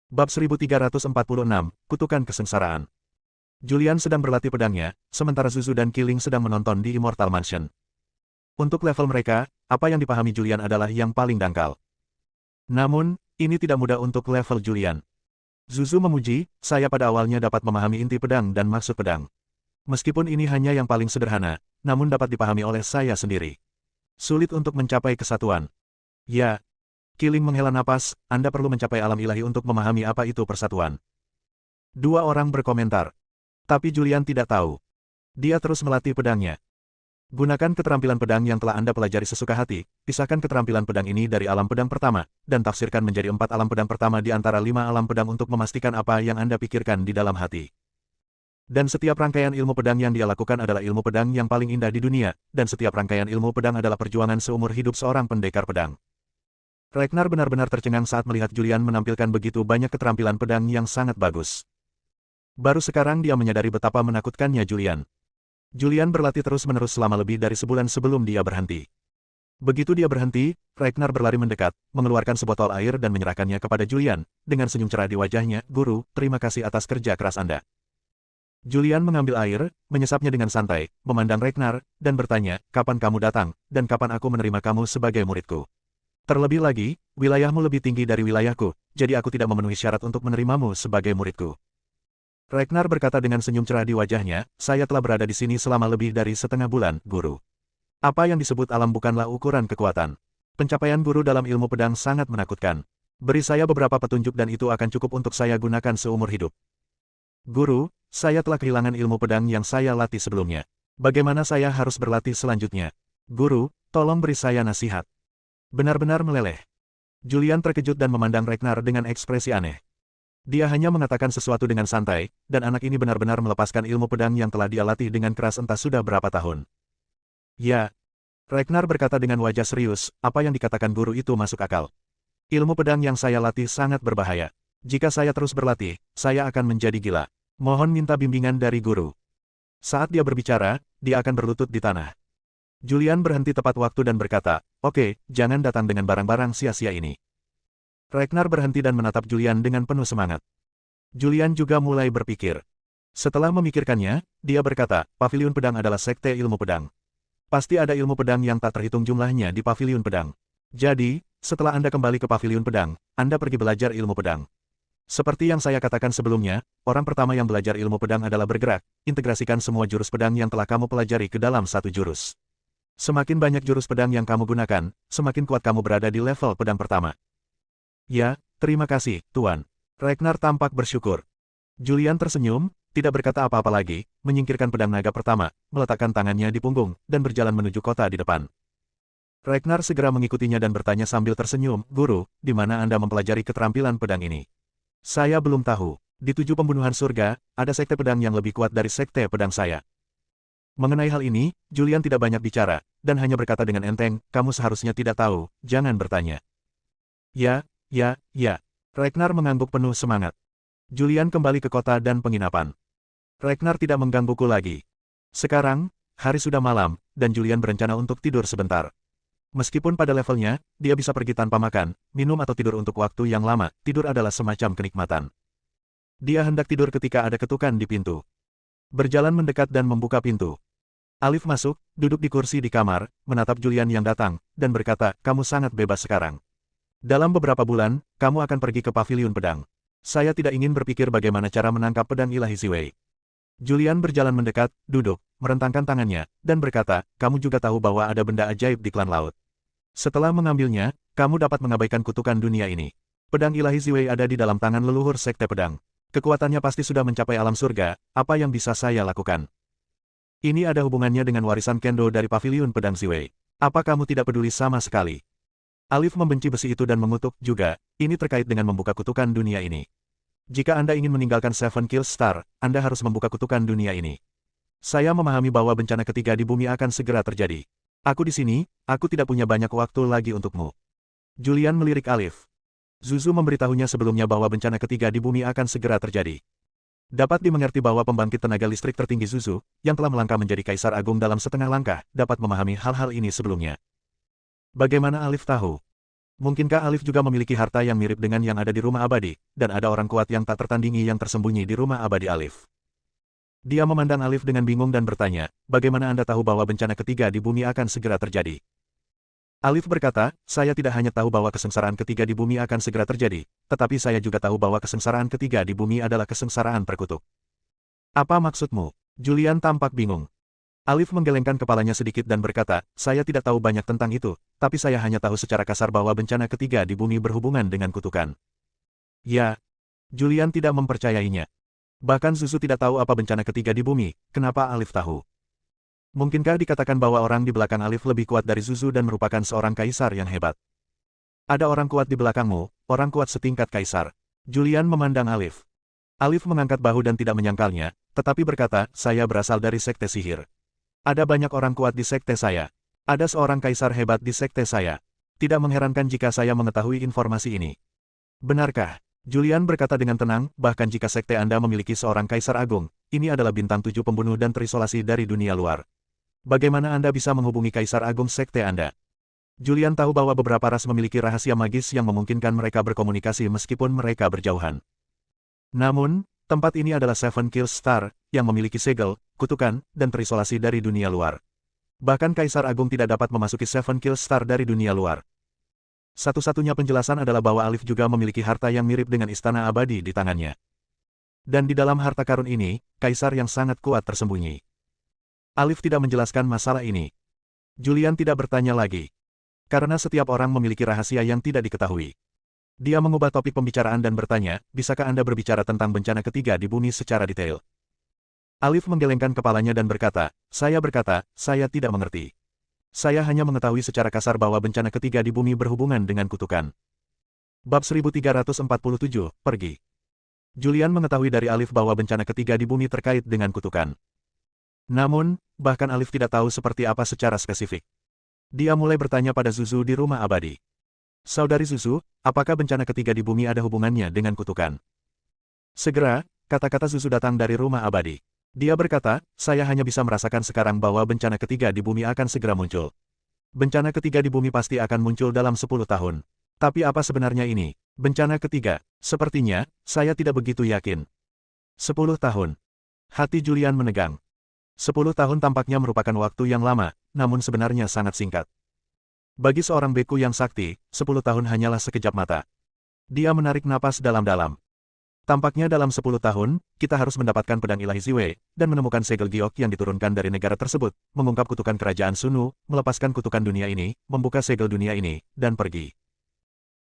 Bab 1346, Kutukan Kesengsaraan. Julian sedang berlatih pedangnya, sementara Zuzu dan Killing sedang menonton di Immortal Mansion. Untuk level mereka, apa yang dipahami Julian adalah yang paling dangkal. Namun, ini tidak mudah untuk level Julian. Zuzu memuji, saya pada awalnya dapat memahami inti pedang dan maksud pedang. Meskipun ini hanya yang paling sederhana, namun dapat dipahami oleh saya sendiri. Sulit untuk mencapai kesatuan. Ya. Killing menghela napas, Anda perlu mencapai alam ilahi untuk memahami apa itu persatuan. Dua orang berkomentar. Tapi Julian tidak tahu. Dia terus melatih pedangnya. Gunakan keterampilan pedang yang telah Anda pelajari sesuka hati, pisahkan keterampilan pedang ini dari alam pedang pertama, dan tafsirkan menjadi 4 alam pedang pertama di antara 5 alam pedang untuk memastikan apa yang Anda pikirkan di dalam hati. Dan setiap rangkaian ilmu pedang yang dia lakukan adalah ilmu pedang yang paling indah di dunia, dan setiap rangkaian ilmu pedang adalah perjuangan seumur hidup seorang pendekar pedang. Ragnar benar-benar tercengang saat melihat Julian menampilkan begitu banyak keterampilan pedang yang sangat bagus. Baru sekarang dia menyadari betapa menakutkannya Julian. Julian berlatih terus-menerus selama lebih dari sebulan sebelum dia berhenti. Begitu dia berhenti, Ragnar berlari mendekat, mengeluarkan sebotol air dan menyerahkannya kepada Julian, dengan senyum cerah di wajahnya, "Guru, terima kasih atas kerja keras Anda." Julian mengambil air, menyesapnya dengan santai, memandang Ragnar, dan bertanya, "Kapan kamu datang, dan kapan aku menerima kamu sebagai muridku? Terlebih lagi, wilayahmu lebih tinggi dari wilayahku, jadi aku tidak memenuhi syarat untuk menerimamu sebagai muridku." Ragnar berkata dengan senyum cerah di wajahnya, "Saya telah berada di sini selama lebih dari setengah bulan, Guru. Apa yang disebut alam bukanlah ukuran kekuatan. Pencapaian Guru dalam ilmu pedang sangat menakutkan. Beri saya beberapa petunjuk dan itu akan cukup untuk saya gunakan seumur hidup." "Guru, saya telah kehilangan ilmu pedang yang saya latih sebelumnya. Bagaimana saya harus berlatih selanjutnya? Guru, tolong beri saya nasihat." Benar-benar meleleh. Julian terkejut dan memandang Ragnar dengan ekspresi aneh. Dia hanya mengatakan sesuatu dengan santai, dan anak ini benar-benar melepaskan ilmu pedang yang telah dia latih dengan keras entah sudah berapa tahun. "Ya." Ragnar berkata dengan wajah serius, "Apa yang dikatakan guru itu masuk akal. Ilmu pedang yang saya latih sangat berbahaya. Jika saya terus berlatih, saya akan menjadi gila. Mohon minta bimbingan dari guru." Saat dia berbicara, dia akan berlutut di tanah. Julian berhenti tepat waktu dan berkata, "Oke, jangan datang dengan barang-barang sia-sia ini." Ragnar berhenti dan menatap Julian dengan penuh semangat. Julian juga mulai berpikir. Setelah memikirkannya, dia berkata, "Paviliun pedang adalah sekte ilmu pedang. Pasti ada ilmu pedang yang tak terhitung jumlahnya di paviliun pedang. Jadi, setelah Anda kembali ke paviliun pedang, Anda pergi belajar ilmu pedang. Seperti yang saya katakan sebelumnya, orang pertama yang belajar ilmu pedang adalah bergerak, integrasikan semua jurus pedang yang telah kamu pelajari ke dalam satu jurus. Semakin banyak jurus pedang yang kamu gunakan, semakin kuat kamu berada di level pedang pertama." "Ya, terima kasih, Tuan." Ragnar tampak bersyukur. Julian tersenyum, tidak berkata apa-apa lagi, menyingkirkan pedang naga pertama, meletakkan tangannya di punggung, dan berjalan menuju kota di depan. Ragnar segera mengikutinya dan bertanya sambil tersenyum, "Guru, di mana Anda mempelajari keterampilan pedang ini?" "Saya belum tahu. Di 7 pembunuhan surga, ada sekte pedang yang lebih kuat dari sekte pedang saya." Mengenai hal ini, Julian tidak banyak bicara, dan hanya berkata dengan enteng, "Kamu seharusnya tidak tahu, jangan bertanya." "Ya, ya, ya." Ragnar mengangguk penuh semangat. Julian kembali ke kota dan penginapan. Ragnar tidak menggangguku lagi. Sekarang, hari sudah malam, dan Julian berencana untuk tidur sebentar. Meskipun pada levelnya, dia bisa pergi tanpa makan, minum atau tidur untuk waktu yang lama, tidur adalah semacam kenikmatan. Dia hendak tidur ketika ada ketukan di pintu. Berjalan mendekat dan membuka pintu. Alif masuk, duduk di kursi di kamar, menatap Julian yang datang, dan berkata, "Kamu sangat bebas sekarang. Dalam beberapa bulan, kamu akan pergi ke paviliun pedang. Saya tidak ingin berpikir bagaimana cara menangkap pedang ilahi Ziwei." Julian berjalan mendekat, duduk, merentangkan tangannya, dan berkata, "Kamu juga tahu bahwa ada benda ajaib di klan laut. Setelah mengambilnya, kamu dapat mengabaikan kutukan dunia ini. Pedang ilahi Ziwei ada di dalam tangan leluhur sekte pedang. Kekuatannya pasti sudah mencapai alam surga, apa yang bisa saya lakukan? Ini ada hubungannya dengan warisan Kendo dari paviliun pedang Ziwei. Apa kamu tidak peduli sama sekali?" Alif membenci besi itu dan mengutuk juga, "Ini terkait dengan membuka kutukan dunia ini. Jika Anda ingin meninggalkan Seven Kills Star, Anda harus membuka kutukan dunia ini. Saya memahami bahwa bencana ketiga di bumi akan segera terjadi. Aku di sini, aku tidak punya banyak waktu lagi untukmu." Julian melirik Alif. Zuzu memberitahunya sebelumnya bahwa bencana ketiga di bumi akan segera terjadi. Dapat dimengerti bahwa pembangkit tenaga listrik tertinggi Zuzu, yang telah melangkah menjadi Kaisar Agung dalam setengah langkah, dapat memahami hal-hal ini sebelumnya. Bagaimana Alif tahu? Mungkinkah Alif juga memiliki harta yang mirip dengan yang ada di rumah abadi, dan ada orang kuat yang tak tertandingi yang tersembunyi di rumah abadi Alif? Dia memandang Alif dengan bingung dan bertanya, bagaimana Anda tahu bahwa bencana ketiga di bumi akan segera terjadi? Alif berkata, saya tidak hanya tahu bahwa kesengsaraan ketiga di bumi akan segera terjadi, tetapi saya juga tahu bahwa kesengsaraan ketiga di bumi adalah kesengsaraan perkutut. Apa maksudmu? Julian tampak bingung. Alif menggelengkan kepalanya sedikit dan berkata, saya tidak tahu banyak tentang itu, tapi saya hanya tahu secara kasar bahwa bencana ketiga di bumi berhubungan dengan kutukan. Ya. Julian tidak mempercayainya. Bahkan Zuzu tidak tahu apa bencana ketiga di bumi, kenapa Alif tahu? Mungkinkah dikatakan bahwa orang di belakang Alif lebih kuat dari Zuzu dan merupakan seorang kaisar yang hebat? Ada orang kuat di belakangmu, orang kuat setingkat kaisar. Julian memandang Alif. Alif mengangkat bahu dan tidak menyangkalnya, tetapi berkata, saya berasal dari sekte sihir. Ada banyak orang kuat di sekte saya. Ada seorang kaisar hebat di sekte saya. Tidak mengherankan jika saya mengetahui informasi ini. Benarkah? Julian berkata dengan tenang, bahkan jika sekte Anda memiliki seorang kaisar agung, ini adalah bintang 7 pembunuh dan terisolasi dari dunia luar. Bagaimana Anda bisa menghubungi kaisar agung sekte Anda? Julian tahu bahwa beberapa ras memiliki rahasia magis yang memungkinkan mereka berkomunikasi meskipun mereka berjauhan. Namun, tempat ini adalah Seven Kills Star, yang memiliki segel, kutukan, dan terisolasi dari dunia luar. Bahkan Kaisar Agung tidak dapat memasuki Seven Kills Star dari dunia luar. Satu-satunya penjelasan adalah bahwa Alif juga memiliki harta yang mirip dengan istana abadi di tangannya. Dan di dalam harta karun ini, Kaisar yang sangat kuat tersembunyi. Alif tidak menjelaskan masalah ini. Julian tidak bertanya lagi. Karena setiap orang memiliki rahasia yang tidak diketahui. Dia mengubah topik pembicaraan dan bertanya, bisakah Anda berbicara tentang bencana ketiga di bumi secara detail? Alif menggelengkan kepalanya dan berkata, saya tidak mengerti. Saya hanya mengetahui secara kasar bahwa bencana ketiga di bumi berhubungan dengan kutukan. Bab 1347, pergi. Julian mengetahui dari Alif bahwa bencana ketiga di bumi terkait dengan kutukan. Namun, bahkan Alif tidak tahu seperti apa secara spesifik. Dia mulai bertanya pada Zuzu di rumah abadi. Saudari Zuzu, apakah bencana ketiga di bumi ada hubungannya dengan kutukan? Segera, kata-kata Zuzu datang dari rumah abadi. Dia berkata, saya hanya bisa merasakan sekarang bahwa bencana ketiga di bumi akan segera muncul. Bencana ketiga di bumi pasti akan muncul dalam 10 tahun. Tapi apa sebenarnya ini? Bencana ketiga? Sepertinya, saya tidak begitu yakin. 10 tahun. Hati Julian menegang. 10 tahun tampaknya merupakan waktu yang lama, namun sebenarnya sangat singkat. Bagi seorang beku yang sakti, 10 tahun hanyalah sekejap mata. Dia menarik napas dalam-dalam. Tampaknya dalam 10 tahun, kita harus mendapatkan pedang ilahi Ziwei, dan menemukan segel giok yang diturunkan dari negara tersebut, mengungkap kutukan kerajaan Sunu, melepaskan kutukan dunia ini, membuka segel dunia ini, dan pergi.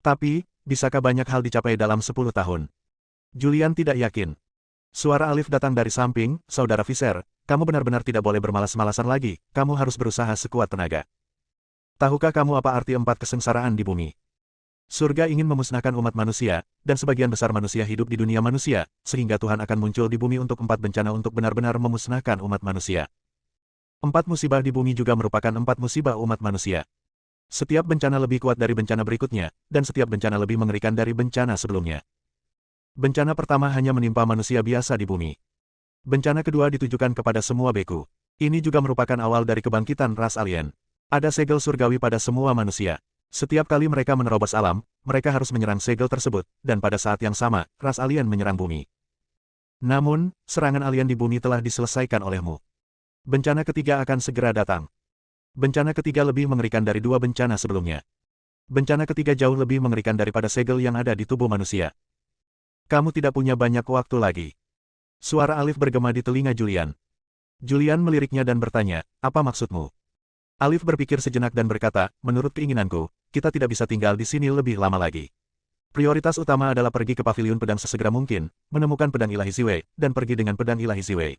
Tapi, bisakah banyak hal dicapai dalam 10 tahun? Julian tidak yakin. Suara Alif datang dari samping, Saudara Visser, kamu benar-benar tidak boleh bermalas-malasan lagi, kamu harus berusaha sekuat tenaga. Tahukah kamu apa arti 4 kesengsaraan di bumi? Surga ingin memusnahkan umat manusia, dan sebagian besar manusia hidup di dunia manusia, sehingga Tuhan akan muncul di bumi untuk 4 bencana untuk benar-benar memusnahkan umat manusia. 4 musibah di bumi juga merupakan 4 musibah umat manusia. Setiap bencana lebih kuat dari bencana berikutnya, dan setiap bencana lebih mengerikan dari bencana sebelumnya. Bencana pertama hanya menimpa manusia biasa di bumi. Bencana kedua ditujukan kepada semua beku. Ini juga merupakan awal dari kebangkitan ras alien. Ada segel surgawi pada semua manusia. Setiap kali mereka menerobos alam, mereka harus menyerang segel tersebut, dan pada saat yang sama, ras alien menyerang bumi. Namun, serangan alien di bumi telah diselesaikan olehmu. Bencana ketiga akan segera datang. Bencana ketiga lebih mengerikan dari 2 bencana sebelumnya. Bencana ketiga jauh lebih mengerikan daripada segel yang ada di tubuh manusia. Kamu tidak punya banyak waktu lagi. Suara Alif bergema di telinga Julian. Julian meliriknya dan bertanya, apa maksudmu? Alif berpikir sejenak dan berkata, menurut keinginanku, kita tidak bisa tinggal di sini lebih lama lagi. Prioritas utama adalah pergi ke paviliun pedang sesegera mungkin, menemukan pedang ilahi Ziwei, dan pergi dengan pedang ilahi Ziwei.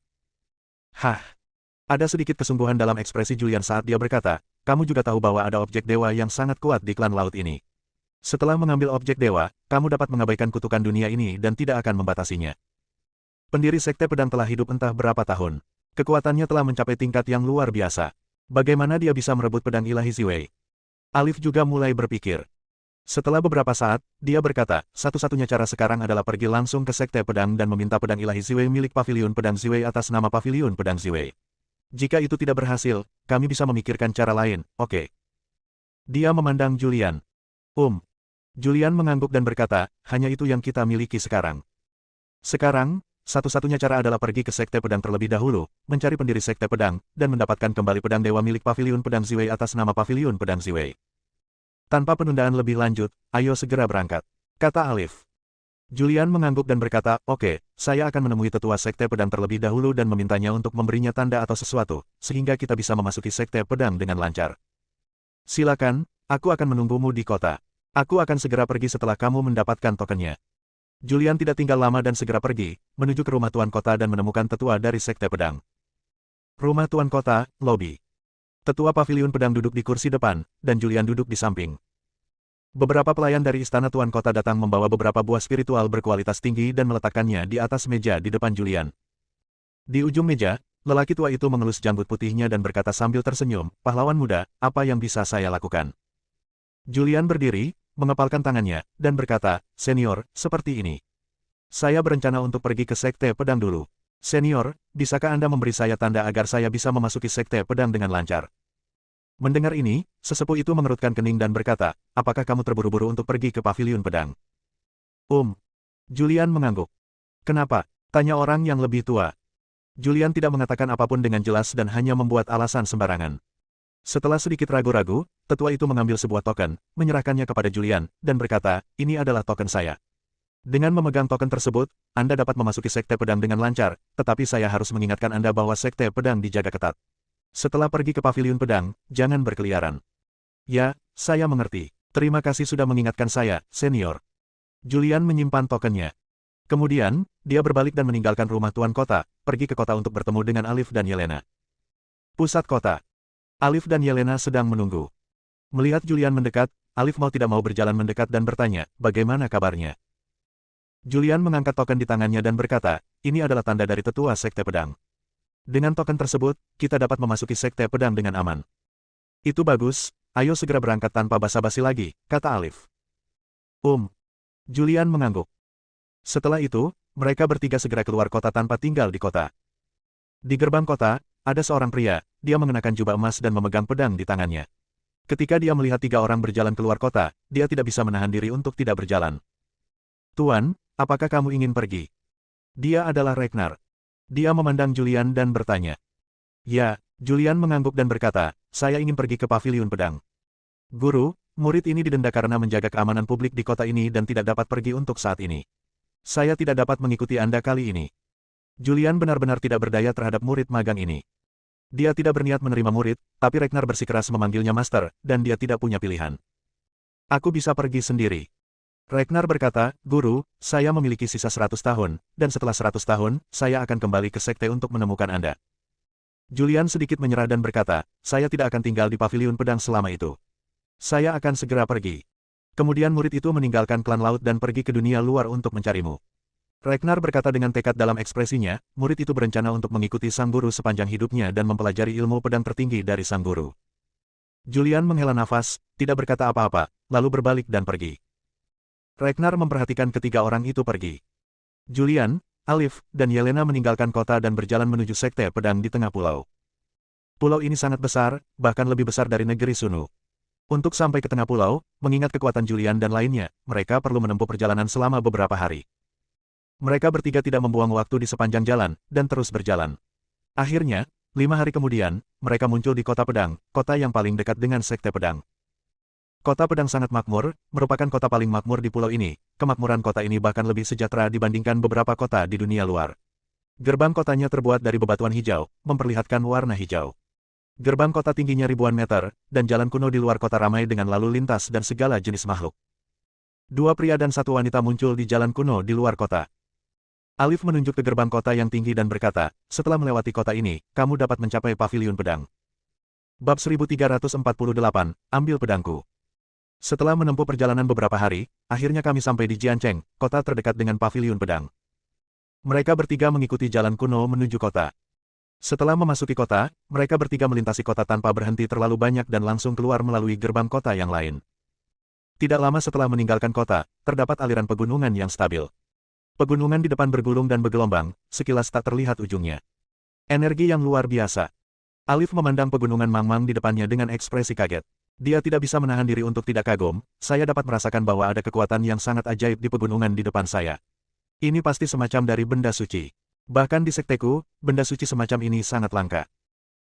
Hah? Ada sedikit kesungguhan dalam ekspresi Julian saat dia berkata, kamu juga tahu bahwa ada objek dewa yang sangat kuat di klan laut ini. Setelah mengambil objek dewa, kamu dapat mengabaikan kutukan dunia ini dan tidak akan membatasinya. Pendiri sekte pedang telah hidup entah berapa tahun. Kekuatannya telah mencapai tingkat yang luar biasa. Bagaimana dia bisa merebut pedang ilahi Ziwei? Alif juga mulai berpikir. Setelah beberapa saat, dia berkata, satu-satunya cara sekarang adalah pergi langsung ke sekte pedang dan meminta pedang ilahi Ziwei milik paviliun pedang Ziwei atas nama paviliun pedang Ziwei. Jika itu tidak berhasil, kami bisa memikirkan cara lain, oke? Dia memandang Julian. Julian mengangguk dan berkata, hanya itu yang kita miliki sekarang. Sekarang, satu-satunya cara adalah pergi ke Sekte Pedang terlebih dahulu, mencari pendiri Sekte Pedang, dan mendapatkan kembali pedang dewa milik Paviliun Pedang Ziwei atas nama Paviliun Pedang Ziwei. Tanpa penundaan lebih lanjut, ayo segera berangkat, kata Alif. Julian mengangguk dan berkata, oke, saya akan menemui tetua Sekte Pedang terlebih dahulu dan memintanya untuk memberinya tanda atau sesuatu, sehingga kita bisa memasuki Sekte Pedang dengan lancar. Silakan, aku akan menunggumu di kota. Aku akan segera pergi setelah kamu mendapatkan tokennya. Julian tidak tinggal lama dan segera pergi, menuju ke rumah Tuan Kota dan menemukan tetua dari Sekte Pedang. Rumah Tuan Kota, lobi. Tetua Paviliun Pedang duduk di kursi depan, dan Julian duduk di samping. Beberapa pelayan dari istana Tuan Kota datang membawa beberapa buah spiritual berkualitas tinggi dan meletakkannya di atas meja di depan Julian. Di ujung meja, lelaki tua itu mengelus janggut putihnya dan berkata sambil tersenyum, pahlawan muda, apa yang bisa saya lakukan? Julian berdiri, mengepalkan tangannya, dan berkata, senior, seperti ini. Saya berencana untuk pergi ke Sekte Pedang dulu. Senior, bisakah Anda memberi saya tanda agar saya bisa memasuki Sekte Pedang dengan lancar? Mendengar ini, sesepuh itu mengerutkan kening dan berkata, apakah kamu terburu-buru untuk pergi ke Paviliun Pedang? Julian mengangguk. Kenapa? Tanya orang yang lebih tua. Julian tidak mengatakan apapun dengan jelas dan hanya membuat alasan sembarangan. Setelah sedikit ragu-ragu, tetua itu mengambil sebuah token, menyerahkannya kepada Julian, dan berkata, ini adalah token saya. Dengan memegang token tersebut, Anda dapat memasuki Sekte Pedang dengan lancar, tetapi saya harus mengingatkan Anda bahwa Sekte Pedang dijaga ketat. Setelah pergi ke Paviliun Pedang, jangan berkeliaran. Ya, saya mengerti. Terima kasih sudah mengingatkan saya, senior. Julian menyimpan tokennya. Kemudian, dia berbalik dan meninggalkan rumah Tuan Kota, pergi ke kota untuk bertemu dengan Alif dan Yelena. Pusat kota. Alif dan Yelena sedang menunggu. Melihat Julian mendekat, Alif mau tidak mau berjalan mendekat dan bertanya, bagaimana kabarnya? Julian mengangkat token di tangannya dan berkata, ini adalah tanda dari tetua Sekte Pedang. Dengan token tersebut, kita dapat memasuki Sekte Pedang dengan aman. Itu bagus, ayo segera berangkat tanpa basa-basi lagi, kata Alif. Julian mengangguk. Setelah itu, mereka bertiga segera keluar kota tanpa tinggal di kota. Di gerbang kota, ada seorang pria, dia mengenakan jubah emas dan memegang pedang di tangannya. Ketika dia melihat tiga orang berjalan keluar kota, dia tidak bisa menahan diri untuk tidak berjalan. Tuan, apakah kamu ingin pergi? Dia adalah Ragnar. Dia memandang Julian dan bertanya. Ya, Julian mengangguk dan berkata, saya ingin pergi ke Paviliun Pedang. Guru, murid ini didenda karena menjaga keamanan publik di kota ini dan tidak dapat pergi untuk saat ini. Saya tidak dapat mengikuti Anda kali ini. Julian benar-benar tidak berdaya terhadap murid magang ini. Dia tidak berniat menerima murid, tapi Ragnar bersikeras memanggilnya master, dan dia tidak punya pilihan. Aku bisa pergi sendiri. Ragnar berkata, Guru, saya memiliki sisa 100 tahun, dan setelah 100 tahun, saya akan kembali ke sekte untuk menemukan Anda. Julian sedikit menyerah dan berkata, saya tidak akan tinggal di Paviliun Pedang selama itu. Saya akan segera pergi. Kemudian murid itu meninggalkan klan laut dan pergi ke dunia luar untuk mencarimu. Ragnar berkata dengan tekad dalam ekspresinya, murid itu berencana untuk mengikuti sang guru sepanjang hidupnya dan mempelajari ilmu pedang tertinggi dari sang guru. Julian menghela nafas, tidak berkata apa-apa, lalu berbalik dan pergi. Ragnar memperhatikan ketiga orang itu pergi. Julian, Alif, dan Yelena meninggalkan kota dan berjalan menuju Sekte Pedang di tengah pulau. Pulau ini sangat besar, bahkan lebih besar dari negeri Sunu. Untuk sampai ke tengah pulau, mengingat kekuatan Julian dan lainnya, mereka perlu menempuh perjalanan selama beberapa hari. Mereka bertiga tidak membuang waktu di sepanjang jalan, dan terus berjalan. Akhirnya, 5 hari kemudian, mereka muncul di Kota Pedang, kota yang paling dekat dengan Sekte Pedang. Kota Pedang sangat makmur, merupakan kota paling makmur di pulau ini. Kemakmuran kota ini bahkan lebih sejahtera dibandingkan beberapa kota di dunia luar. Gerbang kotanya terbuat dari bebatuan hijau, memperlihatkan warna hijau. Gerbang kota tingginya ribuan meter, dan jalan kuno di luar kota ramai dengan lalu lintas dan segala jenis makhluk. 2 pria dan 1 wanita muncul di jalan kuno di luar kota. Alif menunjuk ke gerbang kota yang tinggi dan berkata, setelah melewati kota ini, kamu dapat mencapai Paviliun Pedang. Bab 1348, ambil pedangku. Setelah menempuh perjalanan beberapa hari, akhirnya kami sampai di Jiancheng, kota terdekat dengan Paviliun Pedang. Mereka bertiga mengikuti jalan kuno menuju kota. Setelah memasuki kota, mereka bertiga melintasi kota tanpa berhenti terlalu banyak dan langsung keluar melalui gerbang kota yang lain. Tidak lama setelah meninggalkan kota, terdapat aliran pegunungan yang stabil. Pegunungan di depan bergulung dan bergelombang, sekilas tak terlihat ujungnya. Energi yang luar biasa. Alif memandang pegunungan Mangmang di depannya dengan ekspresi kaget. Dia tidak bisa menahan diri untuk tidak kagum, saya dapat merasakan bahwa ada kekuatan yang sangat ajaib di pegunungan di depan saya. Ini pasti semacam dari benda suci. Bahkan di sekteku, benda suci semacam ini sangat langka.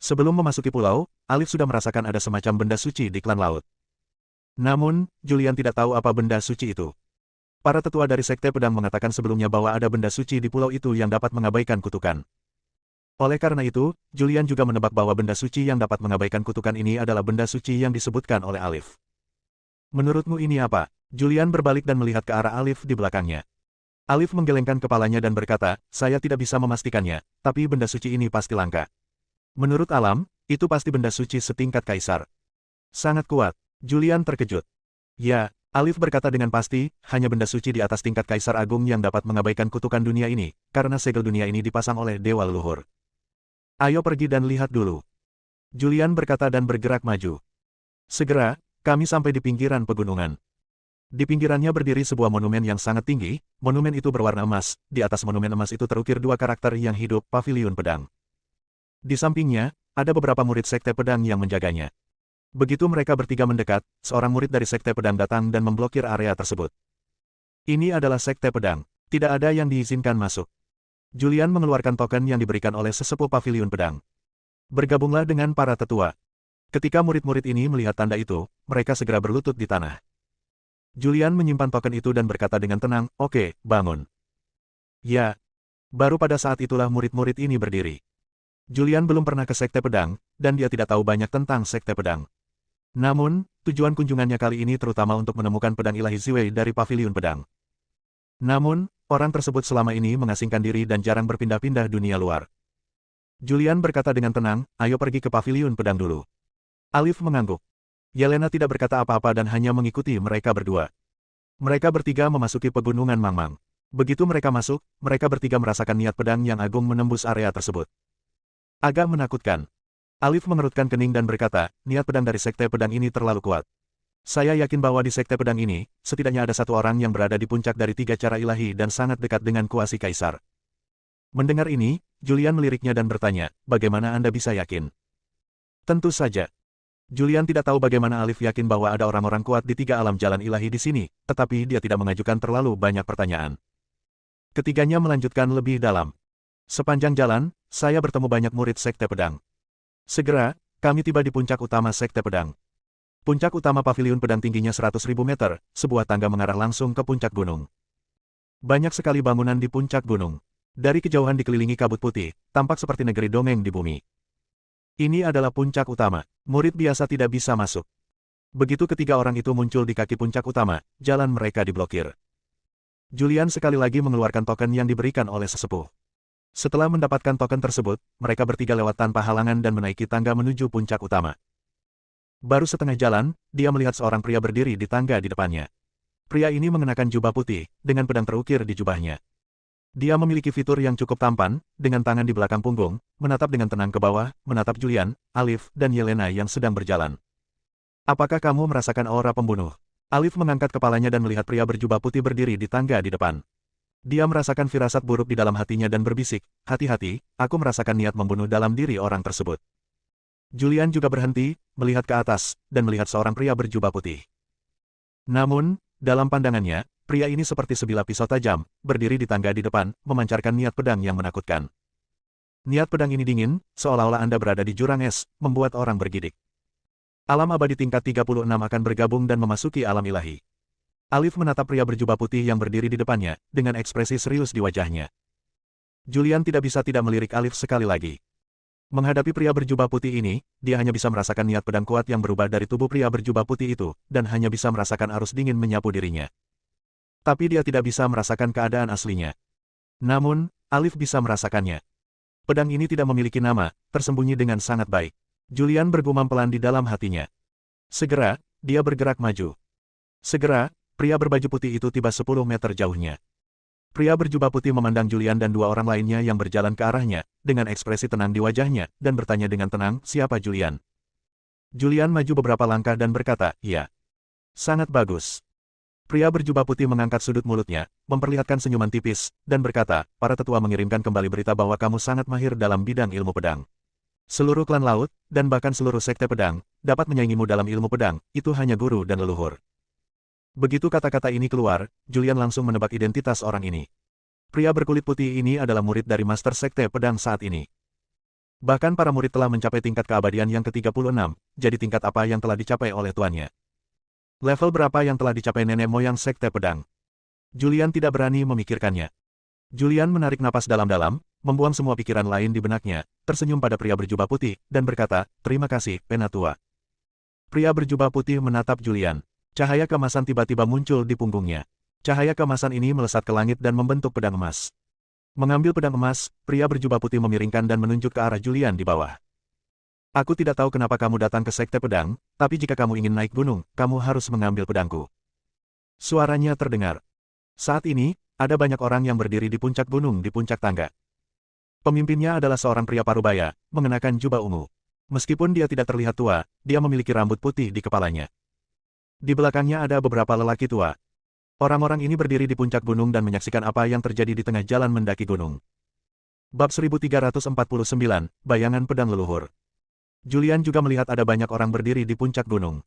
Sebelum memasuki pulau, Alif sudah merasakan ada semacam benda suci di klan laut. Namun, Julian tidak tahu apa benda suci itu. Para tetua dari Sekte Pedang mengatakan sebelumnya bahwa ada benda suci di pulau itu yang dapat mengabaikan kutukan. Oleh karena itu, Julian juga menebak bahwa benda suci yang dapat mengabaikan kutukan ini adalah benda suci yang disebutkan oleh Alif. Menurutmu ini apa? Julian berbalik dan melihat ke arah Alif di belakangnya. Alif menggelengkan kepalanya dan berkata, saya tidak bisa memastikannya, tapi benda suci ini pasti langka. Menurut alam, itu pasti benda suci setingkat kaisar. Sangat kuat. Julian terkejut. Ya, Alif berkata dengan pasti, hanya benda suci di atas tingkat kaisar agung yang dapat mengabaikan kutukan dunia ini, karena segel dunia ini dipasang oleh dewa leluhur. Ayo pergi dan lihat dulu. Julian berkata dan bergerak maju. Segera, kami sampai di pinggiran pegunungan. Di pinggirannya berdiri sebuah monumen yang sangat tinggi, monumen itu berwarna emas, di atas monumen emas itu terukir dua karakter yang hidup, paviliun pedang. Di sampingnya, ada beberapa murid Sekte Pedang yang menjaganya. Begitu mereka bertiga mendekat, seorang murid dari Sekte Pedang datang dan memblokir area tersebut. Ini adalah Sekte Pedang. Tidak ada yang diizinkan masuk. Julian mengeluarkan token yang diberikan oleh sesepuh paviliun pedang. Bergabunglah dengan para tetua. Ketika murid-murid ini melihat tanda itu, mereka segera berlutut di tanah. Julian menyimpan token itu dan berkata dengan tenang, oke, bangun. Ya. Baru pada saat itulah murid-murid ini berdiri. Julian belum pernah ke Sekte Pedang, dan dia tidak tahu banyak tentang Sekte Pedang. Namun, tujuan kunjungannya kali ini terutama untuk menemukan pedang ilahi Ziwei dari paviliun pedang. Namun, orang tersebut selama ini mengasingkan diri dan jarang berpindah-pindah dunia luar. Julian berkata dengan tenang, ayo pergi ke paviliun pedang dulu. Alif mengangguk. Yelena tidak berkata apa-apa dan hanya mengikuti mereka berdua. Mereka bertiga memasuki pegunungan Mangmang. Begitu mereka masuk, mereka bertiga merasakan niat pedang yang agung menembus area tersebut. Agak menakutkan. Alif mengerutkan kening dan berkata, niat pedang dari Sekte Pedang ini terlalu kuat. Saya yakin bahwa di Sekte Pedang ini, setidaknya ada satu orang yang berada di puncak dari tiga cara ilahi dan sangat dekat dengan kuasi kaisar. Mendengar ini, Julian meliriknya dan bertanya, bagaimana Anda bisa yakin? Tentu saja. Julian tidak tahu bagaimana Alif yakin bahwa ada orang-orang kuat di tiga alam jalan ilahi di sini, tetapi dia tidak mengajukan terlalu banyak pertanyaan. Ketiganya melanjutkan lebih dalam. Sepanjang jalan, saya bertemu banyak murid Sekte Pedang. Segera, kami tiba di puncak utama Sekte Pedang. Puncak utama paviliun pedang tingginya 100.000 meter, sebuah tangga mengarah langsung ke puncak gunung. Banyak sekali bangunan di puncak gunung. Dari kejauhan dikelilingi kabut putih, tampak seperti negeri dongeng di bumi. Ini adalah puncak utama. Murid biasa tidak bisa masuk. Begitu ketiga orang itu muncul di kaki puncak utama, jalan mereka diblokir. Julian sekali lagi mengeluarkan token yang diberikan oleh sesepuh. Setelah mendapatkan token tersebut, mereka bertiga lewat tanpa halangan dan menaiki tangga menuju puncak utama. Baru setengah jalan, dia melihat seorang pria berdiri di tangga di depannya. Pria ini mengenakan jubah putih, dengan pedang terukir di jubahnya. Dia memiliki fitur yang cukup tampan, dengan tangan di belakang punggung, menatap dengan tenang ke bawah, menatap Julian, Alif, dan Yelena yang sedang berjalan. Apakah kamu merasakan aura pembunuh? Alif mengangkat kepalanya dan melihat pria berjubah putih berdiri di tangga di depan. Dia merasakan firasat buruk di dalam hatinya dan berbisik, hati-hati, aku merasakan niat membunuh dalam diri orang tersebut. Julian juga berhenti, melihat ke atas, dan melihat seorang pria berjubah putih. Namun, dalam pandangannya, pria ini seperti sebilah pisau tajam, berdiri di tangga di depan, memancarkan niat pedang yang menakutkan. Niat pedang ini dingin, seolah-olah Anda berada di jurang es, membuat orang bergidik. Alam abadi tingkat 36 akan bergabung dan memasuki alam ilahi. Alif menatap pria berjubah putih yang berdiri di depannya, dengan ekspresi serius di wajahnya. Julian tidak bisa tidak melirik Alif sekali lagi. Menghadapi pria berjubah putih ini, dia hanya bisa merasakan niat pedang kuat yang berubah dari tubuh pria berjubah putih itu, dan hanya bisa merasakan arus dingin menyapu dirinya. Tapi dia tidak bisa merasakan keadaan aslinya. Namun, Alif bisa merasakannya. Pedang ini tidak memiliki nama, tersembunyi dengan sangat baik. Julian bergumam pelan di dalam hatinya. Segera, dia bergerak maju. Segera, pria berbaju putih itu tiba 10 meter jauhnya. Pria berjubah putih memandang Julian dan dua orang lainnya yang berjalan ke arahnya, dengan ekspresi tenang di wajahnya, dan bertanya dengan tenang, siapa Julian? Julian maju beberapa langkah dan berkata, ya. Sangat bagus. Pria berjubah putih mengangkat sudut mulutnya, memperlihatkan senyuman tipis, dan berkata, para tetua mengirimkan kembali berita bahwa kamu sangat mahir dalam bidang ilmu pedang. Seluruh klan laut, dan bahkan seluruh sekte pedang, dapat menyaingimu dalam ilmu pedang, itu hanya guru dan leluhur. Begitu kata-kata ini keluar, Julian langsung menebak identitas orang ini. Pria berkulit putih ini adalah murid dari Master Sekte Pedang saat ini. Bahkan para murid telah mencapai tingkat keabadian yang ke-36, jadi tingkat apa yang telah dicapai oleh tuannya? Level berapa yang telah dicapai nenek moyang Sekte Pedang? Julian tidak berani memikirkannya. Julian menarik napas dalam-dalam, membuang semua pikiran lain di benaknya, tersenyum pada pria berjubah putih, dan berkata, "Terima kasih, Penatua." Pria berjubah putih menatap Julian. Cahaya keemasan tiba-tiba muncul di punggungnya. Cahaya keemasan ini melesat ke langit dan membentuk pedang emas. Mengambil pedang emas, pria berjubah putih memiringkan dan menunjuk ke arah Julian di bawah. "Aku tidak tahu kenapa kamu datang ke Sekte Pedang, tapi jika kamu ingin naik gunung, kamu harus mengambil pedangku." Suaranya terdengar. Saat ini, ada banyak orang yang berdiri di puncak gunung di puncak tangga. Pemimpinnya adalah seorang pria parubaya, mengenakan jubah ungu. Meskipun dia tidak terlihat tua, dia memiliki rambut putih di kepalanya. Di belakangnya ada beberapa lelaki tua. Orang-orang ini berdiri di puncak gunung dan menyaksikan apa yang terjadi di tengah jalan mendaki gunung. Bab 1349, Bayangan Pedang Leluhur. Julian juga melihat ada banyak orang berdiri di puncak gunung.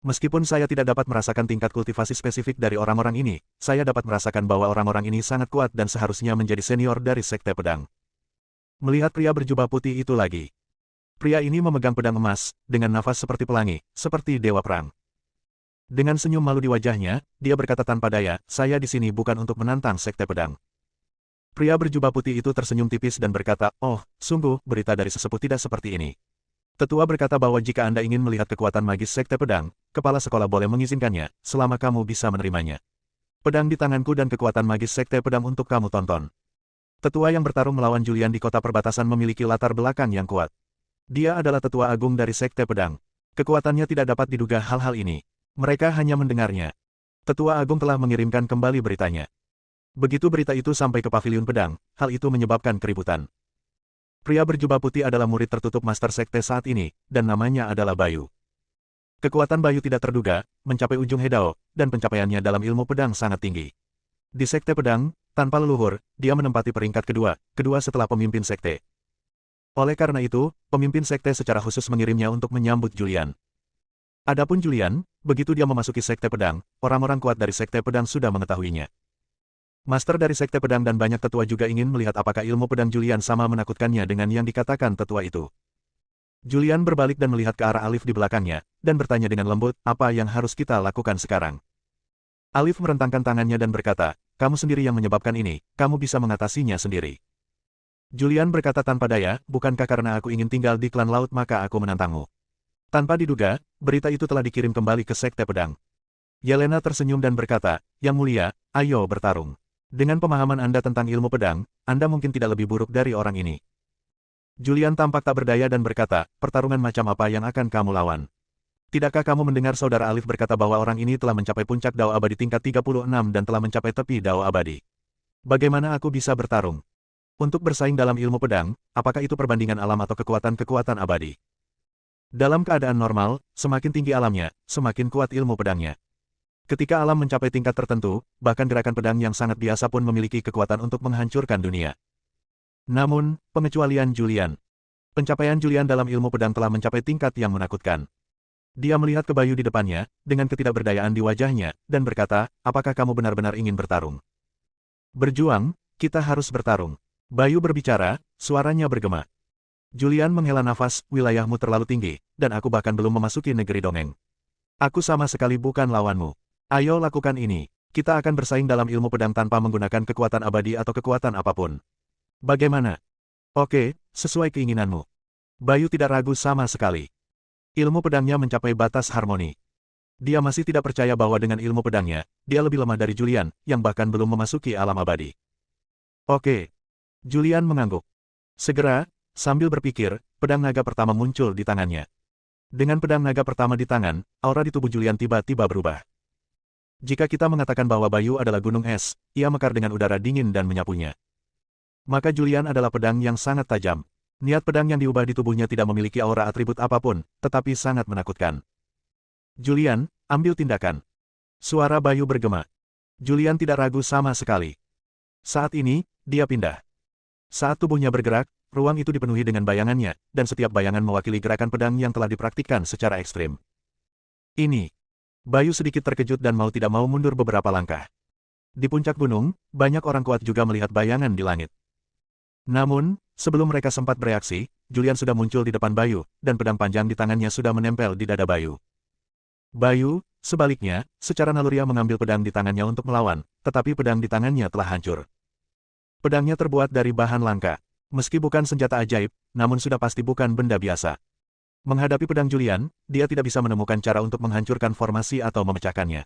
Meskipun saya tidak dapat merasakan tingkat kultivasi spesifik dari orang-orang ini, saya dapat merasakan bahwa orang-orang ini sangat kuat dan seharusnya menjadi senior dari Sekte Pedang. Melihat pria berjubah putih itu lagi. Pria ini memegang pedang emas, dengan nafas seperti pelangi, seperti dewa perang. Dengan senyum malu di wajahnya, dia berkata tanpa daya, "Saya di sini bukan untuk menantang Sekte Pedang." Pria berjubah putih itu tersenyum tipis dan berkata, "Oh, sungguh, berita dari sesepuh tidak seperti ini." Tetua berkata bahwa jika Anda ingin melihat kekuatan magis Sekte Pedang, kepala sekolah boleh mengizinkannya, selama kamu bisa menerimanya. Pedang di tanganku dan kekuatan magis Sekte Pedang untuk kamu tonton. Tetua yang bertarung melawan Julian di kota perbatasan memiliki latar belakang yang kuat. Dia adalah tetua agung dari Sekte Pedang. Kekuatannya tidak dapat diduga hal-hal ini. Mereka hanya mendengarnya. Tetua Agung telah mengirimkan kembali beritanya. Begitu berita itu sampai ke paviliun pedang, hal itu menyebabkan keributan. Pria berjubah putih adalah murid tertutup Master Sekte saat ini, dan namanya adalah Bayu. Kekuatan Bayu tidak terduga, mencapai ujung Hedao, dan pencapaiannya dalam ilmu pedang sangat tinggi. Di Sekte Pedang, tanpa leluhur, dia menempati peringkat kedua setelah pemimpin Sekte. Oleh karena itu, pemimpin Sekte secara khusus mengirimnya untuk menyambut Julian. Adapun Julian, begitu dia memasuki Sekte Pedang, orang-orang kuat dari Sekte Pedang sudah mengetahuinya. Master dari Sekte Pedang dan banyak tetua juga ingin melihat apakah ilmu pedang Julian sama menakutkannya dengan yang dikatakan tetua itu. Julian berbalik dan melihat ke arah Alif di belakangnya, dan bertanya dengan lembut, "Apa yang harus kita lakukan sekarang?" Alif merentangkan tangannya dan berkata, "Kamu sendiri yang menyebabkan ini, kamu bisa mengatasinya sendiri." Julian berkata tanpa daya, "Bukankah karena aku ingin tinggal di klan laut maka aku menantangmu?" Tanpa diduga, berita itu telah dikirim kembali ke Sekte Pedang. Yelena tersenyum dan berkata, "Yang mulia, ayo bertarung. Dengan pemahaman Anda tentang ilmu pedang, Anda mungkin tidak lebih buruk dari orang ini." Julian tampak tak berdaya dan berkata, "Pertarungan macam apa yang akan kamu lawan? Tidakkah kamu mendengar saudara Alif berkata bahwa orang ini telah mencapai puncak Dao Abadi tingkat 36 dan telah mencapai tepi Dao Abadi? Bagaimana aku bisa bertarung? Untuk bersaing dalam ilmu pedang, apakah itu perbandingan alam atau kekuatan-kekuatan abadi? Dalam keadaan normal, semakin tinggi alamnya, semakin kuat ilmu pedangnya. Ketika alam mencapai tingkat tertentu, bahkan gerakan pedang yang sangat biasa pun memiliki kekuatan untuk menghancurkan dunia. Namun, pengecualian Julian. Pencapaian Julian dalam ilmu pedang telah mencapai tingkat yang menakutkan. Dia melihat ke Bayu di depannya, dengan ketidakberdayaan di wajahnya, dan berkata, "Apakah kamu benar-benar ingin bertarung?" "Berjuang, kita harus bertarung." Bayu berbicara, suaranya bergema. Julian menghela nafas, "Wilayahmu terlalu tinggi, dan aku bahkan belum memasuki negeri dongeng. Aku sama sekali bukan lawanmu. Ayo lakukan ini. Kita akan bersaing dalam ilmu pedang tanpa menggunakan kekuatan abadi atau kekuatan apapun. Bagaimana?" "Oke, sesuai keinginanmu." Bayu tidak ragu sama sekali. Ilmu pedangnya mencapai batas harmoni. Dia masih tidak percaya bahwa dengan ilmu pedangnya, dia lebih lemah dari Julian, yang bahkan belum memasuki alam abadi. "Oke." Julian mengangguk. Segera, sambil berpikir, pedang naga pertama muncul di tangannya. Dengan pedang naga pertama di tangan, aura di tubuh Julian tiba-tiba berubah. Jika kita mengatakan bahwa Bayu adalah gunung es, ia mekar dengan udara dingin dan menyapunya. Maka Julian adalah pedang yang sangat tajam. Niat pedang yang diubah di tubuhnya tidak memiliki aura atribut apapun, tetapi sangat menakutkan. "Julian, ambil tindakan." Suara Bayu bergema. Julian tidak ragu sama sekali. Saat ini, dia pindah. Saat tubuhnya bergerak, ruang itu dipenuhi dengan bayangannya, dan setiap bayangan mewakili gerakan pedang yang telah dipraktikkan secara ekstrim. Ini. Bayu sedikit terkejut dan mau tidak mau mundur beberapa langkah. Di puncak gunung, banyak orang kuat juga melihat bayangan di langit. Namun, sebelum mereka sempat bereaksi, Julian sudah muncul di depan Bayu, dan pedang panjang di tangannya sudah menempel di dada Bayu. Bayu, sebaliknya, secara naluriah mengambil pedang di tangannya untuk melawan, tetapi pedang di tangannya telah hancur. Pedangnya terbuat dari bahan langka. Meski bukan senjata ajaib, namun sudah pasti bukan benda biasa. Menghadapi pedang Julian, dia tidak bisa menemukan cara untuk menghancurkan formasi atau memecahkannya.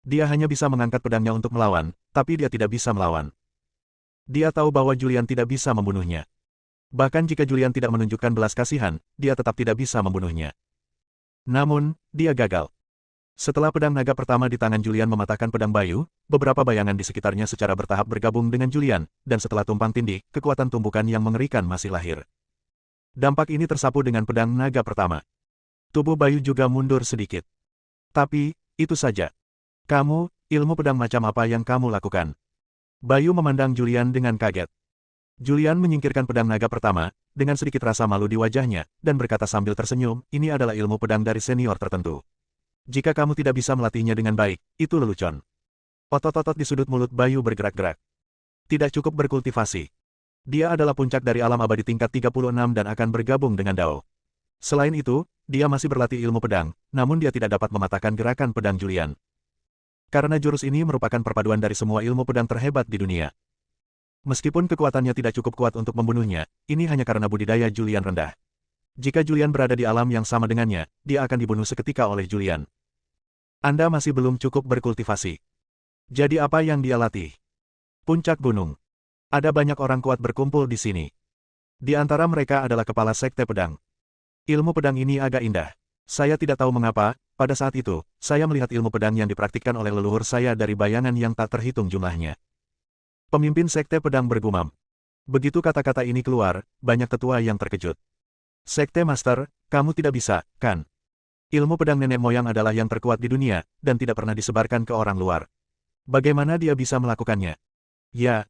Dia hanya bisa mengangkat pedangnya untuk melawan, tapi dia tidak bisa melawan. Dia tahu bahwa Julian tidak bisa membunuhnya. Bahkan jika Julian tidak menunjukkan belas kasihan, dia tetap tidak bisa membunuhnya. Namun, dia gagal. Setelah pedang naga pertama di tangan Julian mematahkan pedang Bayu, beberapa bayangan di sekitarnya secara bertahap bergabung dengan Julian, dan setelah tumpang tindih, kekuatan tumbukan yang mengerikan masih lahir. Dampak ini tersapu dengan pedang naga pertama. Tubuh Bayu juga mundur sedikit. Tapi, itu saja. Kamu, ilmu pedang macam apa yang kamu lakukan? Bayu memandang Julian dengan kaget. Julian menyingkirkan pedang naga pertama, dengan sedikit rasa malu di wajahnya, dan berkata sambil tersenyum, ini adalah ilmu pedang dari senior tertentu. Jika kamu tidak bisa melatihnya dengan baik, itu lelucon. Otot-otot di sudut mulut Bayu bergerak-gerak. Tidak cukup berkultivasi. Dia adalah puncak dari alam abadi tingkat 36 dan akan bergabung dengan Dao. Selain itu, dia masih berlatih ilmu pedang, namun dia tidak dapat mematahkan gerakan pedang Julian. Karena jurus ini merupakan perpaduan dari semua ilmu pedang terhebat di dunia. Meskipun kekuatannya tidak cukup kuat untuk membunuhnya, ini hanya karena budidaya Julian rendah. Jika Julian berada di alam yang sama dengannya, dia akan dibunuh seketika oleh Julian. Anda masih belum cukup berkultivasi. Jadi apa yang dia latih? Puncak gunung. Ada banyak orang kuat berkumpul di sini. Di antara mereka adalah kepala sekte pedang. Ilmu pedang ini agak indah. Saya tidak tahu mengapa, pada saat itu, saya melihat ilmu pedang yang dipraktikkan oleh leluhur saya dari bayangan yang tak terhitung jumlahnya. Pemimpin sekte pedang bergumam. Begitu kata-kata ini keluar, banyak tetua yang terkejut. Sekte Master, kamu tidak bisa, kan? Ilmu pedang nenek moyang adalah yang terkuat di dunia, dan tidak pernah disebarkan ke orang luar. Bagaimana dia bisa melakukannya? Ya.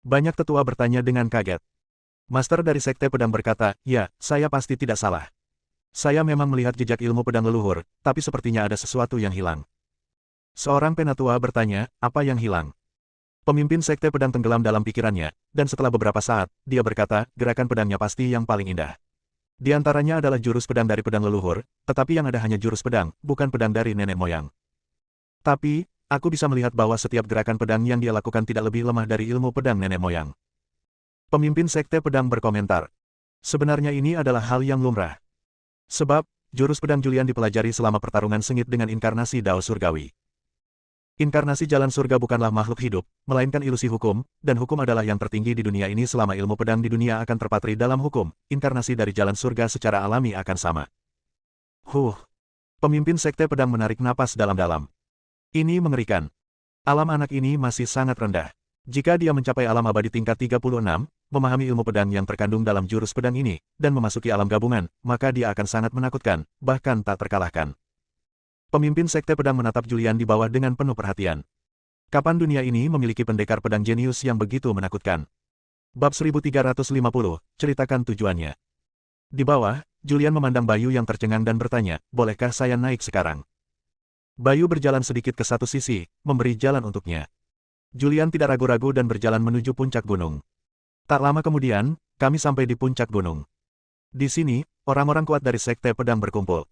Banyak tetua bertanya dengan kaget. Master dari sekte pedang berkata, ya, saya pasti tidak salah. Saya memang melihat jejak ilmu pedang leluhur, tapi sepertinya ada sesuatu yang hilang. Seorang penatua bertanya, apa yang hilang? Pemimpin sekte pedang tenggelam dalam pikirannya, dan setelah beberapa saat, dia berkata, gerakan pedangnya pasti yang paling indah. Di antaranya adalah jurus pedang dari pedang leluhur, tetapi yang ada hanya jurus pedang, bukan pedang dari nenek moyang. Tapi, aku bisa melihat bahwa setiap gerakan pedang yang dia lakukan tidak lebih lemah dari ilmu pedang nenek moyang. Pemimpin sekte pedang berkomentar. Sebenarnya ini adalah hal yang lumrah. Sebab, jurus pedang Julian dipelajari selama pertarungan sengit dengan inkarnasi Dao Surgawi. Inkarnasi jalan surga bukanlah makhluk hidup, melainkan ilusi hukum, dan hukum adalah yang tertinggi di dunia ini selama ilmu pedang di dunia akan terpatri dalam hukum, inkarnasi dari jalan surga secara alami akan sama. Pemimpin sekte pedang menarik napas dalam-dalam. Ini mengerikan. Alam anak ini masih sangat rendah. Jika dia mencapai alam abadi tingkat 36, memahami ilmu pedang yang terkandung dalam jurus pedang ini, dan memasuki alam gabungan, maka dia akan sangat menakutkan, bahkan tak terkalahkan. Pemimpin sekte pedang menatap Julian di bawah dengan penuh perhatian. Kapan dunia ini memiliki pendekar pedang jenius yang begitu menakutkan? Bab 1350, ceritakan tujuannya. Di bawah, Julian memandang Bayu yang tercengang dan bertanya, bolehkah saya naik sekarang? Bayu berjalan sedikit ke satu sisi, memberi jalan untuknya. Julian tidak ragu-ragu dan berjalan menuju puncak gunung. Tak lama kemudian, kami sampai di puncak gunung. Di sini, orang-orang kuat dari sekte pedang berkumpul.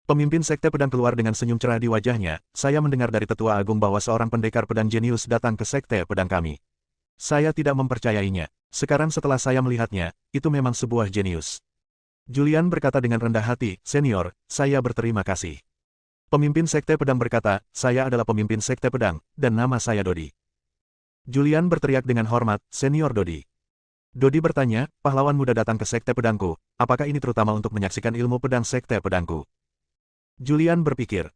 Pemimpin sekte pedang keluar dengan senyum cerah di wajahnya, saya mendengar dari tetua agung bahwa seorang pendekar pedang jenius datang ke sekte pedang kami. Saya tidak mempercayainya. Sekarang setelah saya melihatnya, itu memang sebuah jenius. Julian berkata dengan rendah hati, senior, saya berterima kasih. Pemimpin sekte pedang berkata, saya adalah pemimpin sekte pedang, dan nama saya Dodi. Julian berteriak dengan hormat, senior Dodi. Dodi bertanya, pahlawan muda datang ke sekte pedangku, apakah ini terutama untuk menyaksikan ilmu pedang sekte pedangku? Julian berpikir.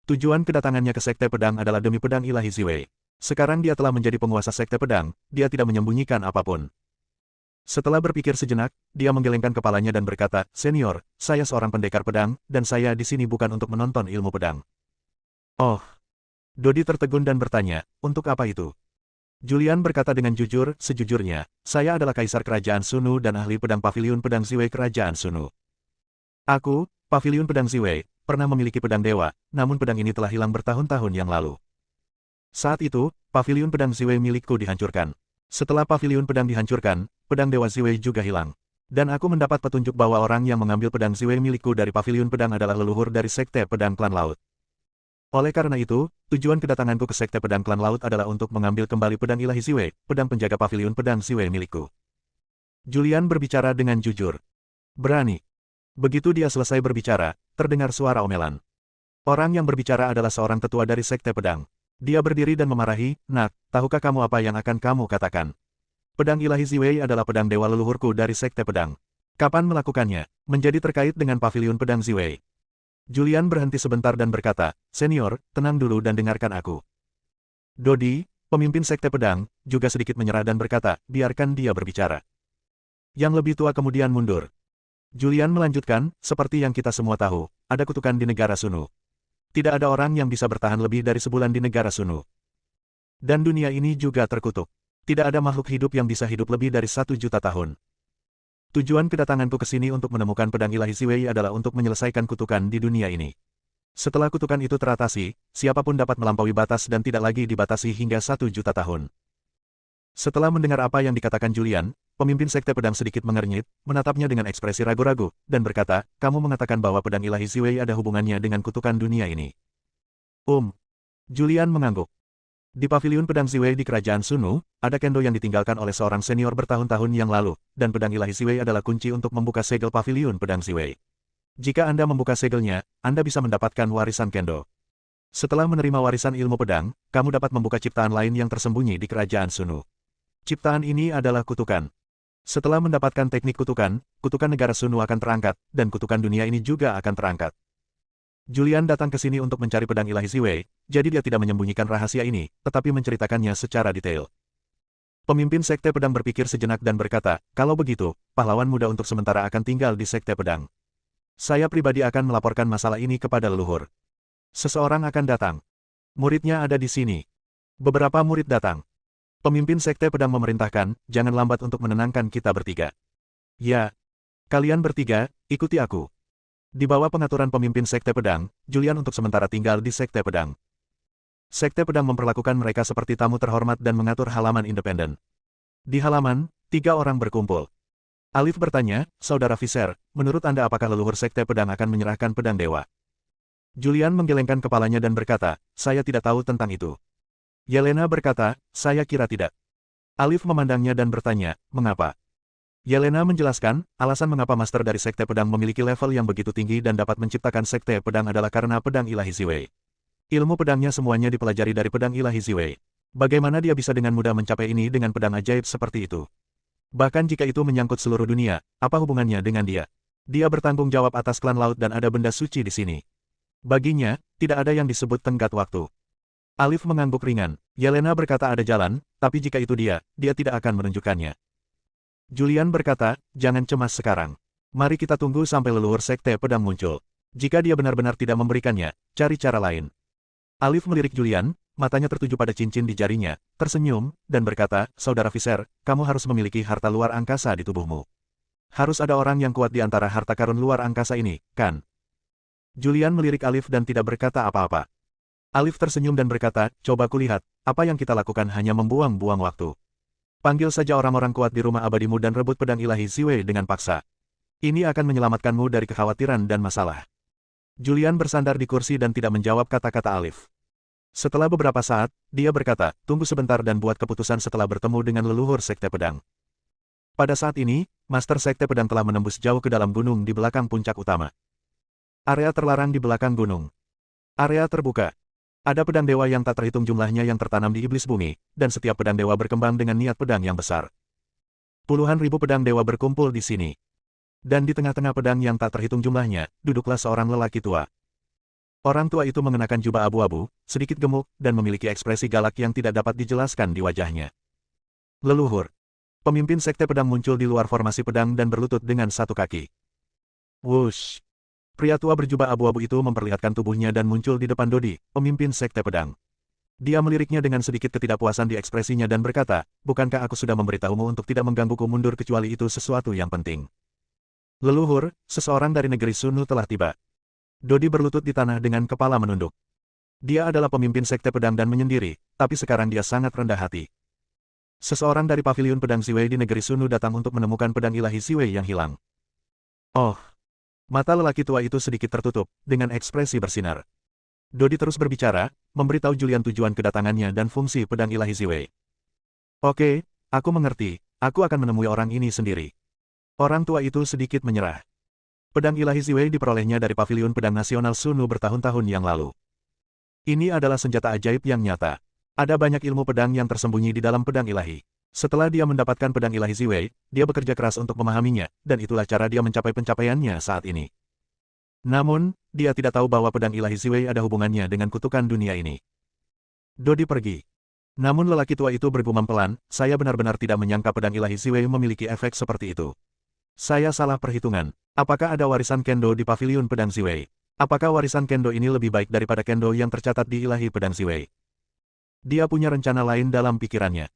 Tujuan kedatangannya ke sekte pedang adalah demi pedang ilahi Ziwei. Sekarang dia telah menjadi penguasa sekte pedang, dia tidak menyembunyikan apapun. Setelah berpikir sejenak, dia menggelengkan kepalanya dan berkata, senior, saya seorang pendekar pedang, dan saya di sini bukan untuk menonton ilmu pedang. Oh. Dodi tertegun dan bertanya, untuk apa itu? Julian berkata dengan jujur, sejujurnya, saya adalah Kaisar Kerajaan Sunu dan ahli pedang Paviliun Pedang Ziwei Kerajaan Sunu. Aku, Paviliun Pedang Ziwei, pernah memiliki pedang dewa, namun pedang ini telah hilang bertahun-tahun yang lalu. Saat itu, Paviliun Pedang Ziwei milikku dihancurkan. Setelah Paviliun Pedang dihancurkan, pedang dewa Ziwei juga hilang. Dan aku mendapat petunjuk bahwa orang yang mengambil pedang Ziwei milikku dari Paviliun Pedang adalah leluhur dari Sekte Pedang Klan Laut. Oleh karena itu, tujuan kedatanganku ke Sekte Pedang Klan Laut adalah untuk mengambil kembali pedang ilahi Ziwei, pedang penjaga Paviliun Pedang Ziwei milikku. Julian berbicara dengan jujur. Berani. Begitu dia selesai berbicara, terdengar suara omelan. Orang yang berbicara adalah seorang tetua dari Sekte Pedang. Dia berdiri dan memarahi, "Nak, tahukah kamu apa yang akan kamu katakan? Pedang ilahi Ziwei adalah pedang dewa leluhurku dari Sekte Pedang. Kapan melakukannya? Menjadi terkait dengan Paviliun Pedang Ziwei." Julian berhenti sebentar dan berkata, "Senior, tenang dulu dan dengarkan aku." Dodi, pemimpin Sekte Pedang, juga sedikit menyerah dan berkata, "Biarkan dia berbicara." Yang lebih tua kemudian mundur. Julian melanjutkan, "Seperti yang kita semua tahu, ada kutukan di negara Sunu. Tidak ada orang yang bisa bertahan lebih dari sebulan di negara Sunu. Dan dunia ini juga terkutuk. Tidak ada makhluk hidup yang bisa hidup lebih dari 1 juta tahun. Tujuan kedatanganku ke sini untuk menemukan pedang ilahi Ziwei adalah untuk menyelesaikan kutukan di dunia ini. Setelah kutukan itu teratasi, siapapun dapat melampaui batas dan tidak lagi dibatasi hingga 1 juta tahun." Setelah mendengar apa yang dikatakan Julian, pemimpin Sekte Pedang sedikit mengernyit, menatapnya dengan ekspresi ragu-ragu, dan berkata, "Kamu mengatakan bahwa pedang ilahi Ziwei ada hubungannya dengan kutukan dunia ini." Julian mengangguk. Di Paviliun Pedang Ziwei di Kerajaan Sunu, ada kendo yang ditinggalkan oleh seorang senior bertahun-tahun yang lalu, dan pedang ilahi Ziwei adalah kunci untuk membuka segel Paviliun Pedang Ziwei. Jika Anda membuka segelnya, Anda bisa mendapatkan warisan kendo. Setelah menerima warisan ilmu pedang, kamu dapat membuka ciptaan lain yang tersembunyi di Kerajaan Sunu. Ciptaan ini adalah kutukan. Setelah mendapatkan teknik kutukan, kutukan negara Sunu akan terangkat, dan kutukan dunia ini juga akan terangkat. Julian datang ke sini untuk mencari pedang ilahi Ziwei, jadi dia tidak menyembunyikan rahasia ini, tetapi menceritakannya secara detail. Pemimpin Sekte Pedang berpikir sejenak dan berkata, "Kalau begitu, pahlawan muda untuk sementara akan tinggal di Sekte Pedang. Saya pribadi akan melaporkan masalah ini kepada leluhur. Seseorang akan datang. Muridnya ada di sini." Beberapa murid datang. Pemimpin Sekte Pedang memerintahkan, "Jangan lambat untuk menenangkan kita bertiga." "Ya. Kalian bertiga, ikuti aku." Di bawah pengaturan pemimpin Sekte Pedang, Julian untuk sementara tinggal di Sekte Pedang. Sekte Pedang memperlakukan mereka seperti tamu terhormat dan mengatur halaman independen. Di halaman, 3 orang berkumpul. Alif bertanya, "Saudara Visser, menurut Anda apakah leluhur Sekte Pedang akan menyerahkan pedang dewa?" Julian menggelengkan kepalanya dan berkata, "Saya tidak tahu tentang itu." Yelena berkata, "Saya kira tidak." Alif memandangnya dan bertanya, "Mengapa?" Yelena menjelaskan, alasan mengapa Master dari Sekte Pedang memiliki level yang begitu tinggi dan dapat menciptakan Sekte Pedang adalah karena pedang ilahi Ziwei. Ilmu pedangnya semuanya dipelajari dari pedang ilahi Ziwei. Bagaimana dia bisa dengan mudah mencapai ini dengan pedang ajaib seperti itu? Bahkan jika itu menyangkut seluruh dunia, apa hubungannya dengan dia? Dia bertanggung jawab atas klan laut dan ada benda suci di sini. Baginya, tidak ada yang disebut tenggat waktu. Alif mengangguk ringan. Yelena berkata ada jalan, tapi jika itu dia tidak akan menunjukkannya. Julian berkata, "Jangan cemas sekarang. Mari kita tunggu sampai leluhur Sekte Pedang muncul. Jika dia benar-benar tidak memberikannya, cari cara lain." Alif melirik Julian, matanya tertuju pada cincin di jarinya, tersenyum, dan berkata, "Saudara Visser, kamu harus memiliki harta luar angkasa di tubuhmu. Harus ada orang yang kuat di antara harta karun luar angkasa ini, kan?" Julian melirik Alif dan tidak berkata apa-apa. Alif tersenyum dan berkata, "Coba kulihat, apa yang kita lakukan hanya membuang-buang waktu. Panggil saja orang-orang kuat di rumah abadimu dan rebut pedang ilahi Ziwei dengan paksa. Ini akan menyelamatkanmu dari kekhawatiran dan masalah." Julian bersandar di kursi dan tidak menjawab kata-kata Alif. Setelah beberapa saat, dia berkata, "Tunggu sebentar dan buat keputusan setelah bertemu dengan leluhur Sekte Pedang." Pada saat ini, Master Sekte Pedang telah menembus jauh ke dalam gunung di belakang puncak utama. Area terlarang di belakang gunung. Area terbuka. Ada pedang dewa yang tak terhitung jumlahnya yang tertanam di iblis bumi, dan setiap pedang dewa berkembang dengan niat pedang yang besar. Puluhan ribu pedang dewa berkumpul di sini. Dan di tengah-tengah pedang yang tak terhitung jumlahnya, duduklah seorang lelaki tua. Orang tua itu mengenakan jubah abu-abu, sedikit gemuk, dan memiliki ekspresi galak yang tidak dapat dijelaskan di wajahnya. Leluhur. Pemimpin Sekte Pedang muncul di luar formasi pedang dan berlutut dengan satu kaki. Wush. Pria tua berjubah abu-abu itu memperlihatkan tubuhnya dan muncul di depan Dodi, pemimpin Sekte Pedang. Dia meliriknya dengan sedikit ketidakpuasan di ekspresinya dan berkata, bukankah aku sudah memberitahumu untuk tidak menggangguku mundur kecuali itu sesuatu yang penting. Leluhur, seseorang dari negeri Sunu telah tiba. Dodi berlutut di tanah dengan kepala menunduk. Dia adalah pemimpin sekte pedang dan menyendiri, tapi sekarang dia sangat rendah hati. Seseorang dari paviliun pedang Ziwei di negeri Sunu datang untuk menemukan pedang ilahi Ziwei yang hilang. Oh! Mata lelaki tua itu sedikit tertutup, dengan ekspresi bersinar. Dodi terus berbicara, memberitahu Julian tujuan kedatangannya dan fungsi pedang ilahi Ziwei. Oke, aku mengerti, aku akan menemui orang ini sendiri. Orang tua itu sedikit menyerah. Pedang ilahi Ziwei diperolehnya dari paviliun pedang nasional Sunu bertahun-tahun yang lalu. Ini adalah senjata ajaib yang nyata. Ada banyak ilmu pedang yang tersembunyi di dalam pedang ilahi. Setelah dia mendapatkan pedang ilahi Ziwei, dia bekerja keras untuk memahaminya, dan itulah cara dia mencapai pencapaiannya saat ini. Namun, dia tidak tahu bahwa pedang ilahi Ziwei ada hubungannya dengan kutukan dunia ini. Dodi pergi. Namun lelaki tua itu bergumam pelan, saya benar-benar tidak menyangka pedang ilahi Ziwei memiliki efek seperti itu. Saya salah perhitungan. Apakah ada warisan kendo di paviliun pedang Ziwei? Apakah warisan kendo ini lebih baik daripada kendo yang tercatat di ilahi pedang Ziwei? Dia punya rencana lain dalam pikirannya.